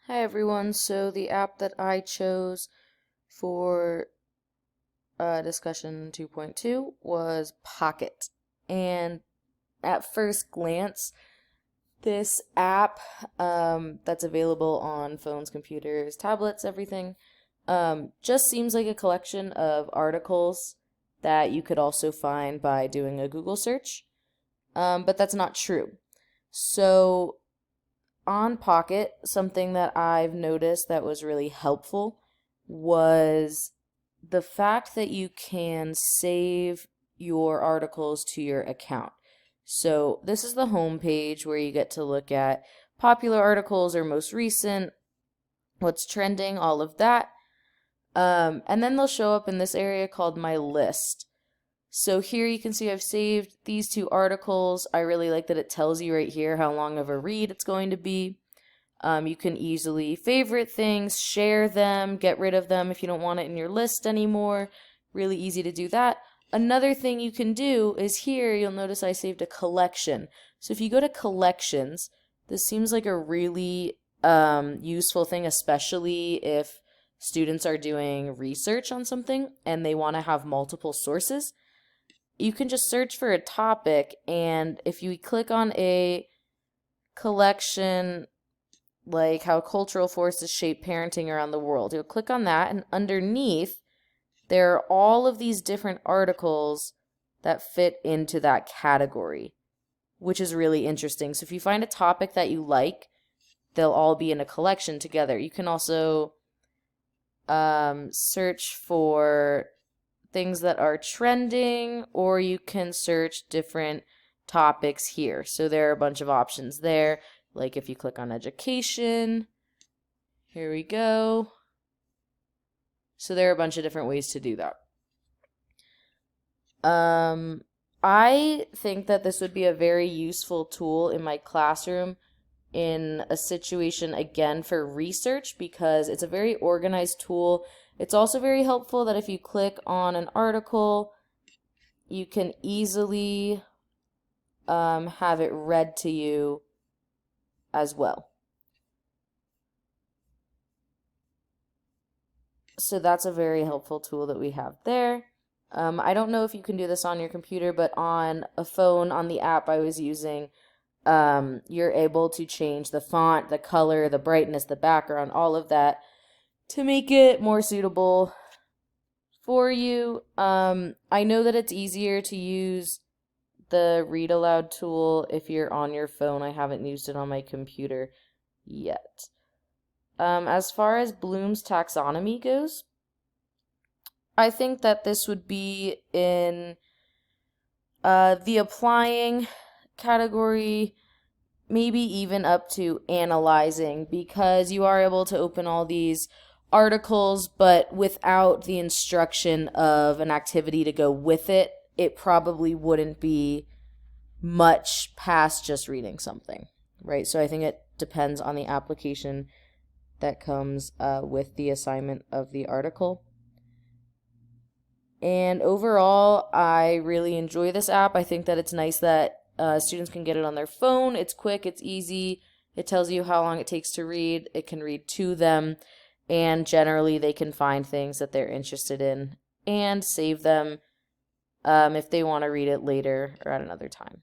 Hi everyone, so the app that I chose for discussion 2.2 was Pocket. And at first glance, this app that's available on phones, computers, tablets, everything, just seems like a collection of articles that you could also find by doing a Google search. But that's not true. So on Pocket, something that I've noticed that was really helpful was the fact that you can save your articles to your account. So this is the home page where you get to look at popular articles or most recent, what's trending, all of that. And then they'll show up in this area called My List. So here you can see I've saved these two articles. I really like that it tells you right here how long of a read it's going to be. You can easily favorite things, share them, get rid of them if you don't want it in your list anymore. Really easy to do that. Another thing you can do is here you'll notice I saved a collection. So if you go to collections, this seems like a really useful thing, especially if students are doing research on something and they want to have multiple sources. You can just search for a topic, and if you click on a collection like how cultural forces shape parenting around the world, you'll click on that, and underneath there are all of these different articles that fit into that category, which is really interesting. So if you find a topic that you like, they'll all be in a collection together. You can also search for things that are trending, or you can search different topics here. So there are a bunch of options there. Like if you click on education, here we go. So there are a bunch of different ways to do that. I think that this would be a very useful tool in my classroom in a situation, again, for research, because it's a very organized tool. It's also very helpful that if you click on an article, you can easily have it read to you as well. So that's a very helpful tool that we have there. I don't know if you can do this on your computer, but on a phone, on the app I was using, you're able to change the font, the color, the brightness, the background, all of that to make it more suitable for you. I know that it's easier to use the read aloud tool if you're on your phone. I haven't used it on my computer yet. As far as Bloom's taxonomy goes, I think that this would be in the applying category, maybe even up to analyzing, because you are able to open all these articles, but without the instruction of an activity to go with it, it probably wouldn't be much past just reading something, right? So I think it depends on the application that comes with the assignment of the article. And overall, I really enjoy this app. I think that it's nice that students can get it on their phone. It's quick, it's easy. It tells you how long it takes to read. It can read to them. And generally, they can find things that they're interested in and save them if they want to read it later or at another time.